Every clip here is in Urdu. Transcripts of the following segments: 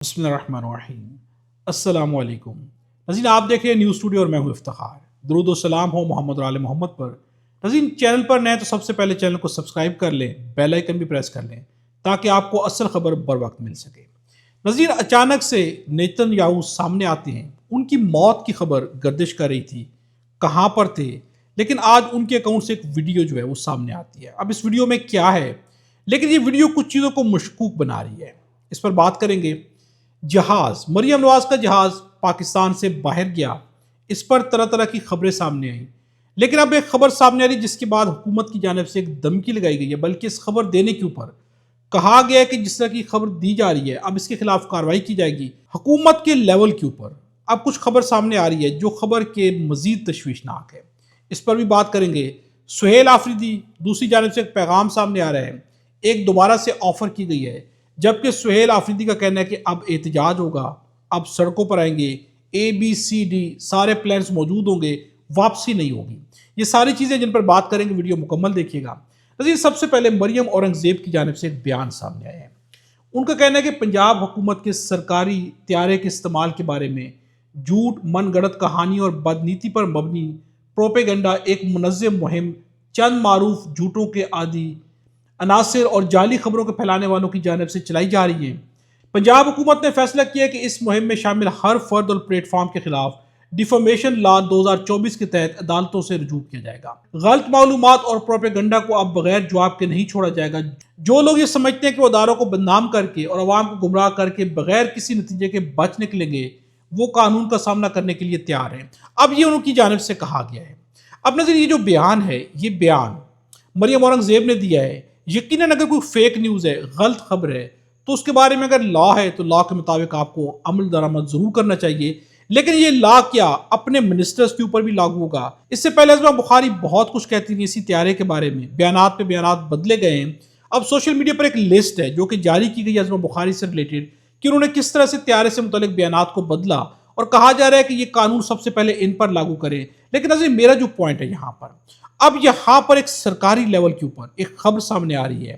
بسم اللہ الرحمن الرحیم۔ السلام علیکم ناظرین، آپ دیکھ رہے ہیں نیوز اسٹوڈیو اور میں ہوں افتخار۔ درود و سلام ہو محمد اور آل محمد پر۔ ناظرین، چینل پر نئے تو سب سے پہلے چینل کو سبسکرائب کر لیں، بیل آئیکن بھی پریس کر لیں تاکہ آپ کو اصل خبر بر وقت مل سکے۔ ناظرین، اچانک سے نیتن یاہو سامنے آتے ہیں۔ ان کی موت کی خبر گردش کر رہی تھی، کہاں پر تھے، لیکن آج ان کے اکاؤنٹ سے ایک ویڈیو جو ہے وہ سامنے آتی ہے۔ اب اس ویڈیو میں کیا ہے، لیکن یہ ویڈیو کچھ چیزوں کو مشکوک بنا رہی ہے، اس پر بات کریں گے۔ جہاز مریم نواز کا جہاز پاکستان سے باہر گیا، اس پر طرح طرح کی خبریں سامنے آئیں، لیکن اب ایک خبر سامنے آ رہی جس کے بعد حکومت کی جانب سے ایک دھمکی لگائی گئی ہے، بلکہ اس خبر دینے کے اوپر کہا گیا ہے کہ جس طرح کی خبر دی جا رہی ہے اب اس کے خلاف کارروائی کی جائے گی حکومت کے لیول کے اوپر۔ اب کچھ خبر سامنے آ رہی ہے جو خبر کے مزید تشویشناک ہے، اس پر بھی بات کریں گے۔ سہیل آفریدی دوسری جانب سے ایک پیغام سامنے آ رہا ہے، ایک دوبارہ سے آفر کی گئی ہے، جبکہ سہیل آفریدی کا کہنا ہے کہ اب احتجاج ہوگا، اب سڑکوں پر آئیں گے، ABCD سارے پلانز موجود ہوں گے، واپسی نہیں ہوگی۔ یہ ساری چیزیں جن پر بات کریں گے، ویڈیو مکمل دیکھیے گا۔ ناظرین، سب سے پہلے مریم اورنگزیب کی جانب سے ایک بیان سامنے آیا ہے۔ ان کا کہنا ہے کہ پنجاب حکومت کے سرکاری طیارے کے استعمال کے بارے میں جھوٹ، من گڑت کہانی اور بدنیتی پر مبنی پروپیگنڈا ایک منظم مہم چند معروف جھوٹوں کے عادی عناصر اور جعلی خبروں کے پھیلانے والوں کی جانب سے چلائی جا رہی ہیں۔ پنجاب حکومت نے فیصلہ کیا کہ اس مہم میں شامل ہر فرد اور پلیٹ فارم کے خلاف ڈیفامیشن لا 2024 کے تحت عدالتوں سے رجوع کیا جائے گا۔ غلط معلومات اور پروپیگنڈا کو اب بغیر جواب کے نہیں چھوڑا جائے گا۔ جو لوگ یہ سمجھتے ہیں کہ وہ اداروں کو بدنام کر کے اور عوام کو گمراہ کر کے بغیر کسی نتیجے کے بچ نکلیں گے، وہ قانون کا سامنا کرنے کے لیے تیار ہیں۔ اب یہ ان کی جانب سے کہا گیا ہے۔ اب نظر یہ جو بیان ہے، یہ بیان مریم اورنگزیب نے دیا ہے۔ یقیناً اگر کوئی فیک نیوز ہے، غلط خبر ہے، تو اس کے بارے میں اگر لا ہے تو لا کے مطابق آپ کو عمل درآمد ضرور کرنا چاہیے، لیکن یہ لا کیا اپنے منسٹرز کے اوپر بھی لاگو ہوگا۔ اس سے پہلے ازما بخاری بہت کچھ کہتی تھی اسی طیارے کے بارے میں، بیانات پہ بیانات بدلے گئے ہیں۔ اب سوشل میڈیا پر ایک لسٹ ہے جو کہ جاری کی گئی ہے ازما بخاری سے ریلیٹڈ، کہ انہوں نے کس طرح سے طیارے سے متعلق بیانات کو بدلا، اور کہا جا رہا ہے کہ یہ قانون سب سے پہلے ان پر لاگو کریں۔ لیکن ناظرین، میرا جو پوائنٹ ہے یہاں پر، اب یہاں پر ایک سرکاری لیول کے اوپر ایک خبر سامنے آ رہی ہے۔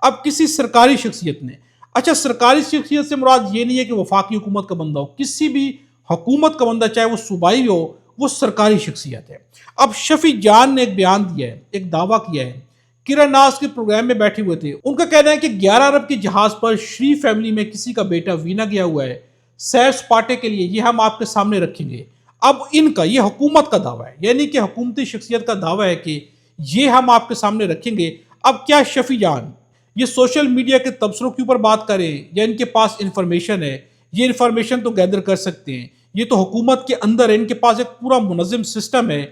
اب کسی سرکاری شخصیت نے، اچھا سرکاری شخصیت سے مراد یہ نہیں ہے کہ وفاقی حکومت کا بندہ ہو، کسی بھی حکومت کا بندہ چاہے وہ صوبائی ہو، وہ سرکاری شخصیت ہے۔ اب شفیع جان نے ایک بیان دیا ہے، ایک دعویٰ کیا ہے۔ کرن ناز کے پروگرام میں بیٹھے ہوئے تھے، ان کا کہنا ہے کہ 11 ارب کے جہاز پر شریف فیملی میں کسی کا بیٹا وینا گیا ہوا ہے سیر سپاٹے کے لیے، یہ ہم آپ کے سامنے رکھیں گے۔ اب ان کا یہ حکومت کا دعویٰ ہے، یعنی کہ حکومتی شخصیت کا دعویٰ ہے کہ یہ ہم آپ کے سامنے رکھیں گے۔ اب کیا شفیع جان یہ سوشل میڈیا کے تبصروں کے اوپر بات کریں یا ان کے پاس انفارمیشن ہے؟ یہ انفارمیشن تو گیدر کر سکتے ہیں، یہ تو حکومت کے اندر ہے، ان کے پاس ایک پورا منظم سسٹم ہے،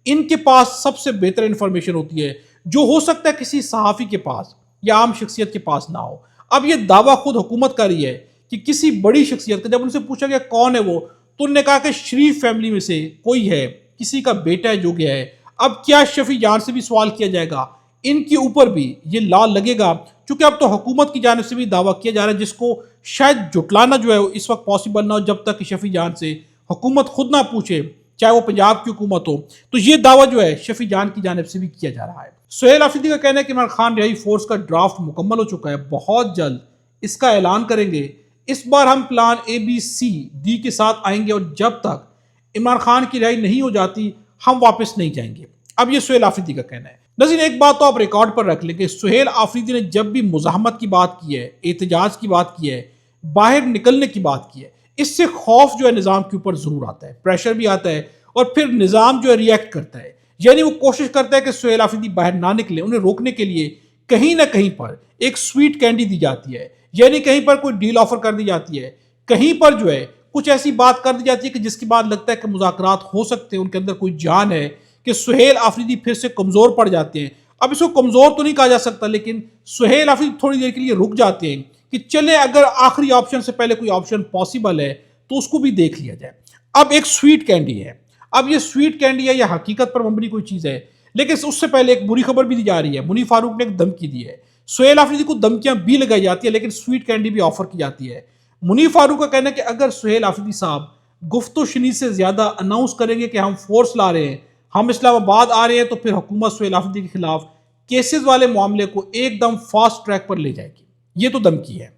ان کے پاس سب سے بہتر انفارمیشن ہوتی ہے جو ہو سکتا ہے کسی صحافی کے پاس یا عام شخصیت کے پاس نہ ہو۔ اب یہ دعویٰ خود حکومت کا رہی ہے کہ کسی بڑی شخصیت کا، جب ان سے پوچھا گیا کون ہے وہ، تو انہوں نے کہا کہ شریف فیملی میں سے کوئی ہے، کسی کا بیٹا ہے جو گیا ہے۔ اب کیا شفیع جان سے بھی سوال کیا جائے گا، ان کے اوپر بھی یہ لا لگے گا؟ چونکہ اب تو حکومت کی جانب سے بھی دعویٰ کیا جا رہا ہے، جس کو شاید جھٹلانا جو ہے اس وقت پاسبل نہ ہو جب تک کہ شفیع جان سے حکومت خود نہ پوچھے، چاہے وہ پنجاب کی حکومت ہو۔ تو یہ دعویٰ جو ہے شفیع جان کی جانب سے بھی کیا جا رہا ہے۔ سہیل آفریدی کا کہنا ہے کہ عمران خان رہائی فورس کا ڈرافٹ مکمل ہو چکا ہے، بہت جلد اس کا اعلان کریں گے۔ اس بار ہم پلان ABCD کے ساتھ آئیں گے، اور جب تک عمران خان کی رہائی نہیں ہو جاتی ہم واپس نہیں جائیں گے۔ اب یہ سہیل آفریدی کا کہنا ہے۔ ناظرین، ایک بات تو آپ ریکارڈ پر رکھ لیں کہ سہیل آفریدی نے جب بھی مزاحمت کی بات کی ہے، احتجاج کی بات کی ہے، باہر نکلنے کی بات کی ہے، اس سے خوف جو ہے نظام کے اوپر ضرور آتا ہے، پریشر بھی آتا ہے، اور پھر نظام جو ہے ریئیکٹ کرتا ہے، یعنی وہ کوشش کرتا ہے کہ سہیل آفریدی باہر نہ نکلے۔ انہیں روکنے کے لیے کہیں نہ کہیں پر ایک سویٹ کینڈی دی جاتی ہے، یعنی کہیں پر کوئی ڈیل آفر کر دی جاتی ہے، کہیں پر جو ہے کچھ ایسی بات کر دی جاتی ہے کہ جس کے بعد لگتا ہے کہ مذاکرات ہو سکتے ہیں، ان کے اندر کوئی جان ہے، کہ سہیل آفریدی پھر سے کمزور پڑ جاتے ہیں۔ اب اس کو کمزور تو نہیں کہا جا سکتا، لیکن سہیل آفریدی تھوڑی دیر کے لیے رک جاتے ہیں کہ چلے اگر آخری آپشن سے پہلے کوئی آپشن پاسبل ہے تو اس کو بھی دیکھ لیا جائے۔ اب ایک سویٹ کینڈی ہے، اب یہ سویٹ کینڈی ہے یا حقیقت پر مبنی کوئی چیز ہے، لیکن اس سے پہلے ایک بری خبر بھی دی جا رہی ہے۔ منی فاروق نے ایک دھمکی دی ہے، سہیل آفریدی کو دھمکیاں بھی لگائی جاتی ہے لیکن سویٹ کینڈی بھی آفر کی جاتی ہے۔ منی فاروق کا کہنا ہے کہ اگر سہیل آفریدی صاحب گفت و شنید سے زیادہ اناؤنس کریں گے کہ ہم فورس لا رہے ہیں، ہم اسلام آباد آ رہے ہیں، تو پھر حکومت سہیل آفریدی کے خلاف کیسز والے معاملے کو ایک دم فاسٹ ٹریک پر لے جائے گی۔ یہ تو دھمکی ہے۔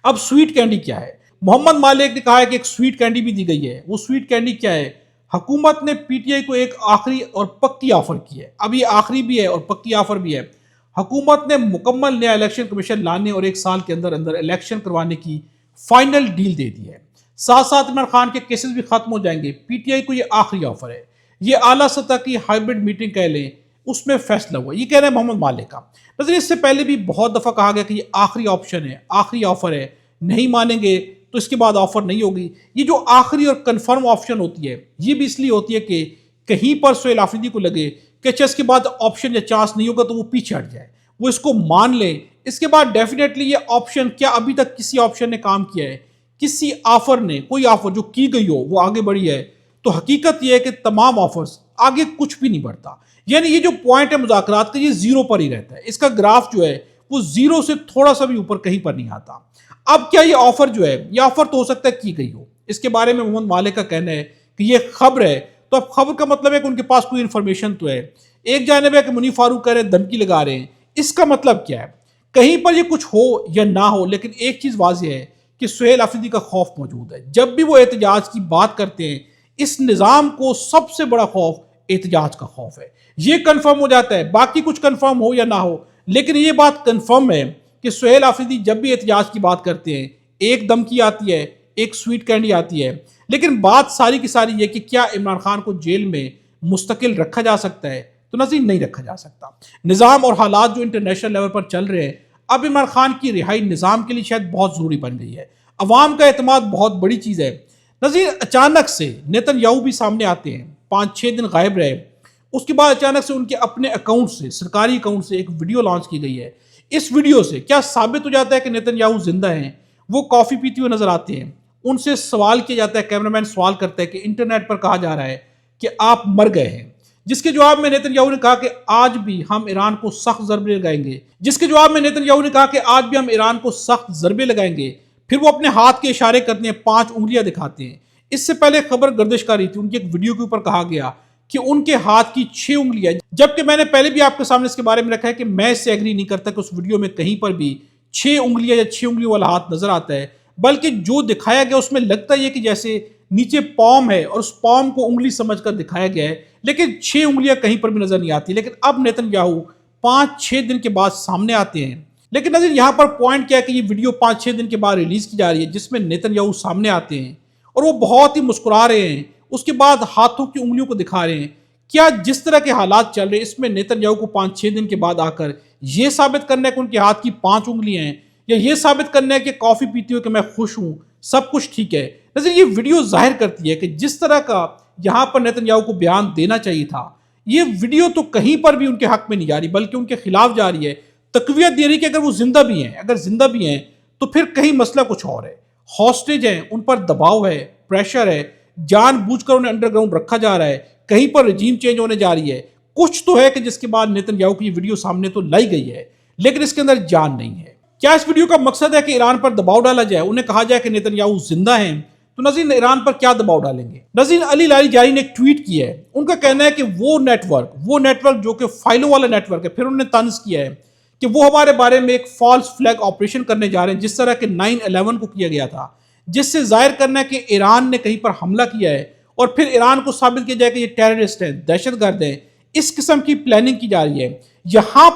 اب سویٹ کینڈی کیا ہے؟ محمد مالک نے کہا ہے کہ ایک سویٹ کینڈی بھی دی گئی ہے. وہ سویٹ کینڈی کیا ہے؟ حکومت نے پی ٹی آئی کو ایک آخری اور پکی آفر کی ہے. اب یہ آخری بھی ہے اور پکی آفر بھی ہے. حکومت نے مکمل نیا الیکشن کمیشن لانے اور ایک سال کے اندر اندر الیکشن کروانے کی فائنل ڈیل دے دی ہے. ساتھ ساتھ عمران خان کے کیسز بھی ختم ہو جائیں گے. پی ٹی آئی کو یہ آخری آفر ہے. یہ اعلیٰ سطح کی ہائبرڈ میٹنگ کہہ لیں، اس میں فیصلہ ہوا. یہ کہہ رہے ہیں محمد مالک کا. نظر اس سے پہلے بھی بہت دفعہ کہا گیا کہ یہ آخری آپشن ہے، آخری آفر ہے، نہیں مانیں گے تو اس کے بعد آفر نہیں ہوگی. یہ جو آخری اور کنفرم آپشن ہوتی ہے یہ بھی اس لیے ہوتی ہے کہ کہیں پر سہیل آفریدی کو لگے کہ اچھا اس کے بعد آپشن یا چانس نہیں ہوگا تو وہ پیچھے ہٹ جائے، وہ اس کو مان لے. اس کے بعد ڈیفینیٹلی یہ آپشن، کیا ابھی تک کسی آپشن نے کام کیا ہے؟ کسی آفر نے، کوئی آفر جو کی گئی ہو وہ آگے بڑھی ہے؟ تو حقیقت یہ ہے کہ تمام آفرز آگے کچھ بھی نہیں بڑھتا. یعنی یہ جو پوائنٹ ہے مذاکرات کا، یہ زیرو پر ہی رہتا ہے. اس کا گراف جو ہے وہ زیرو سے تھوڑا سا بھی اوپر کہیں پر نہیں آتا. اب کیا یہ آفر جو ہے، یہ آفر تو ہو سکتا ہے کی گئی ہو. اس کے بارے میں محمد مالک کا کہنا ہے کہ یہ خبر ہے. تو اب خبر کا مطلب ہے کہ ان کے پاس کوئی انفارمیشن تو ہے. ایک جانب ہے کہ منی فاروق کہہ رہے ہیں دھمکی لگا رہے ہیں. اس کا مطلب کیا ہے؟ کہیں پر یہ کچھ ہو یا نہ ہو، لیکن ایک چیز واضح ہے کہ سہیل آفریدی کا خوف موجود ہے. جب بھی وہ احتجاج کی بات کرتے ہیں، اس نظام کو سب سے بڑا خوف احتجاج کا خوف ہے. یہ کنفرم ہو جاتا ہے، باقی کچھ کنفرم ہو یا نہ ہو، لیکن یہ بات کنفرم ہے کہ سہیل آفریدی جب بھی احتجاج کی بات کرتے ہیں، ایک دھمکی آتی ہے، ایک سویٹ کینڈی آتی ہے. لیکن بات ساری کی ساری یہ کہ کیا عمران خان کو جیل میں مستقل رکھا جا سکتا ہے؟ تو نظیر نہیں رکھا جا سکتا. نظام اور حالات جو انٹرنیشنل لیول پر چل رہے ہیں، اب عمران خان کی رہائی نظام کے لیے شاید بہت ضروری بن گئی ہے. عوام کا اعتماد بہت بڑی چیز ہے. نظیر اچانک سے نیتن یاہو بھی سامنے آتے ہیں، 5-6 دن غائب رہے. اس کے بعد اچانک سے ان کے اپنے اکاؤنٹ سے، سرکاری اکاؤنٹ سے ایک ویڈیو لانچ کی گئی ہے. اس ویڈیو سے کیا ثابت ہو جاتا ہے کہ نیتن یاہو زندہ ہیں؟ وہ کافی پیتے ہوئے نظر آتے ہیں. ان سے سوال کیا جاتا ہے، کیمرامین سوال کرتا ہے کہ انٹرنیٹ پر کہا جا رہا ہے کہ آپ مر گئے ہیں. جس کے جواب میں نیتن یاہو نے کہا کہ آج بھی ہم ایران کو سخت ضربے لگائیں گے. پھر وہ اپنے ہاتھ کے اشارے کرتے ہیں، 5 انگلیاں دکھاتے ہیں. اس سے پہلے خبر گردش کا رہی تھی، ان کی ایک ویڈیو کے اوپر کہا گیا کہ ان کے ہاتھ کی 6 انگلیاں، جبکہ میں نے پہلے بھی آپ کے سامنے اس کے بارے میں رکھا ہے کہ میں اس سے ایگری نہیں کرتا کہ اس ویڈیو میں کہیں پر بھی 6 انگلیاں یا 6 انگلیوں والا ہاتھ نظر آتا ہے. بلکہ جو دکھایا گیا اس میں لگتا یہ کہ جیسے نیچے پام ہے اور اس پام کو انگلی سمجھ کر دکھایا گیا ہے، لیکن 6 انگلیاں کہیں پر بھی نظر نہیں آتی. لیکن اب نیتن یاہو 5-6 دن کے بعد سامنے آتے ہیں. لیکن نظر یہاں پر پوائنٹ کیا ہے کہ یہ ویڈیو 5-6 دن کے بعد ریلیز کی جا رہی ہے، جس میں نیتن یاہو سامنے آتے ہیں اور وہ بہت ہی مسکرا رہے ہیں. اس کے بعد ہاتھوں کی انگلیوں کو دکھا رہے ہیں. کیا جس طرح کے حالات چل رہے ہیں اس میں نیتن یاہو کو 5-6 دن کے بعد آ کر یہ ثابت کرنا ہے کہ ان کے ہاتھ کی 5 انگلیاں ہیں، یا یہ ثابت کرنا ہے کہ کافی پیتی ہو کہ میں خوش ہوں، سب کچھ ٹھیک ہے؟ نظر یہ ویڈیو ظاہر کرتی ہے کہ جس طرح کا یہاں پر نیتن یاہو کو بیان دینا چاہیے تھا، یہ ویڈیو تو کہیں پر بھی ان کے حق میں نہیں جا رہی بلکہ ان کے خلاف جا رہی ہے. تقویت دے رہی کہ اگر وہ زندہ بھی ہیں تو پھر کہیں مسئلہ کچھ اور ہے. ہاسٹیج ہیں، ان پر دباؤ ہے، پریشر ہے، جان بوجھ کر انہیں انڈر گراؤنڈ رکھا جا رہا ہے، کہیں پر رجیم چینج ہونے جا رہی ہے. کچھ تو ہے کہ جس کے بعد نیتن یاہو کی یہ ویڈیو سامنے تو لائی گئی ہے، لیکن اس کے اندر جان نہیں ہے. کیا اس ویڈیو کا مقصد ہے کہ ایران پر دباؤ ڈالا جائے، انہیں کہا جائے کہ نیتن یاہو زندہ ہیں؟ تو نظیر ایران پر کیا دباؤ ڈالیں گے؟ نظیر علی لاری جاری نے ایک ٹویٹ کیا ہے. ان کا کہنا ہے کہ وہ نیٹ ورک جو کہ فائلوں والا نیٹ ورک ہے، پھر انہوں نے طنز کیا ہے کہ وہ ہمارے بارے میں ایک فالس فلیگ آپریشن کرنے جا رہے ہیں، جس طرح کہ 9/11 کو کیا گیا تھا، جس سے ظاہر کرنا ہے کہ ایران نے کہیں پر حملہ کیا ہے اور پھر ایران کو ثابت کیا جائے کہ یہ ٹیررسٹ ہیں، دہشت گرد ہیں. اس قسم کی پلاننگ کی جا رہی ہے. یہاں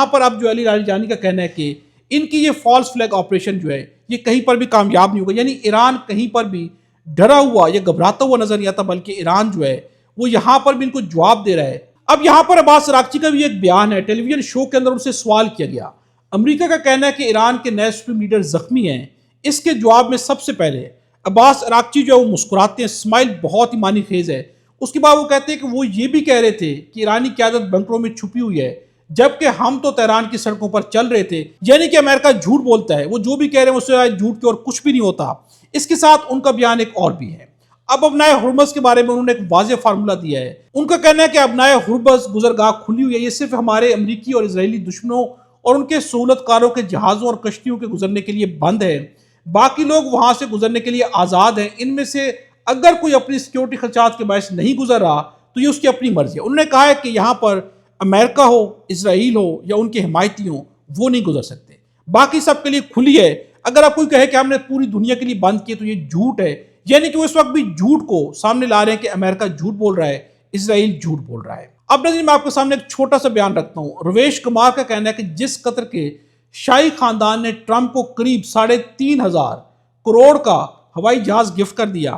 پر اب جو علی لاری جانی کا کہنا ہے کہ ان کی یہ فالس فلیگ آپریشن جو ہے یہ کہیں پر بھی کامیاب نہیں ہوگا. یعنی ایران کہیں پر بھی ڈرا ہوا یا گھبراتا ہوا نظر نہیں آتا، بلکہ ایران جو ہے وہ یہاں پر بھی ان کو جواب دے رہا ہے. اب یہاں پر عباس اراغچی کا بھی ایک بیان ہے. ٹیلی ویژن شو کے اندر ان سے سوال کیا گیا. امریکہ کا کہنا ہے کہ ایران کے نئے سپریم لیڈر زخمی ہیں. اس کے جواب میں سب سے پہلے عباس اراغچی جو ہے وہ مسکراتے ہیں، اسمائل بہت ہی معنی خیز ہے. اس کے بعد وہ کہتے ہیں کہ وہ یہ بھی کہہ رہے تھے کہ ایرانی قیادت بنکروں میں چھپی ہوئی ہے، جبکہ ہم تو تہران کی سڑکوں پر چل رہے تھے. یعنی کہ امریکہ جھوٹ بولتا ہے، وہ جو بھی کہہ رہے ہیں اس سے جھوٹ کے اور کچھ بھی نہیں ہوتا. اس کے ساتھ ان کا بیان ایک اور بھی ہے. اب ابنائے ہرمز کے بارے میں انہوں نے ایک واضح فارمولہ دیا ہے. ان کا کہنا ہے کہ ابنائے ہرمز گزرگاہ کھلی ہوئی ہے، یہ صرف ہمارے امریکی اور اسرائیلی دشمنوں اور ان کے سہولت کاروں کے جہازوں اور کشتیوں کے گزرنے کے لیے بند ہے. باقی لوگ وہاں سے گزرنے کے لیے آزاد ہیں. ان میں سے اگر کوئی اپنی سیکیورٹی خدشات کے باعث نہیں گزر رہا تو یہ اس کی اپنی مرضی ہے. انہوں نے کہا ہے کہ یہاں پر امریکہ ہو، اسرائیل ہو یا ان کے حمایتی ہوں، وہ نہیں گزر سکتے. باقی سب کے لیے کھلی ہے. اگر آپ کوئی کہے کہ ہم نے پوری دنیا کے لیے بند کیے تو یہ جھوٹ ہے، یعنی کہ وہ اس وقت بھی جھوٹ کو سامنے لا رہے ہیں کہ امریکہ جھوٹ بول رہا ہے، اسرائیل جھوٹ بول رہا ہے۔ اب ناظرین میں آپ کے سامنے ایک چھوٹا سا بیان رکھتا ہوں۔ رویش کمار کا کہنا ہے کہ جس قطر کے شاہی خاندان نے ٹرمپ کو قریب 3,500 کروڑ کا ہوائی جہاز گفٹ کر دیا،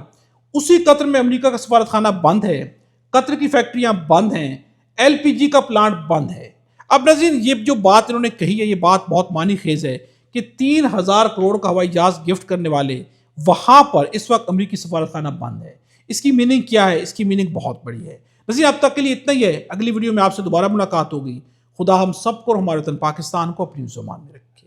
اسی قطر میں امریکہ کا سفارتخانہ بند ہے، قطر کی فیکٹریاں بند ہیں، ایل پی جی کا پلانٹ بند ہے۔ اب ناظرین یہ جو بات انہوں نے کہی ہے، یہ بات بہت معنی خیز ہے کہ 3,000 کروڑ کا ہوائی جہاز گفٹ کرنے والے وہاں پر اس وقت امریکی سفارتخانہ بند ہے۔ اس کی میننگ کیا ہے؟ اس کی میننگ بہت بڑی ہے۔ ناظرین اب تک کے لیے اتنا ہی ہے، اگلی ویڈیو میں آپ سے دوبارہ ملاقات ہوگی۔ خدا ہم سب کو اور ہمارے وطن پاکستان کو اپنی ذمہ میں رکھے۔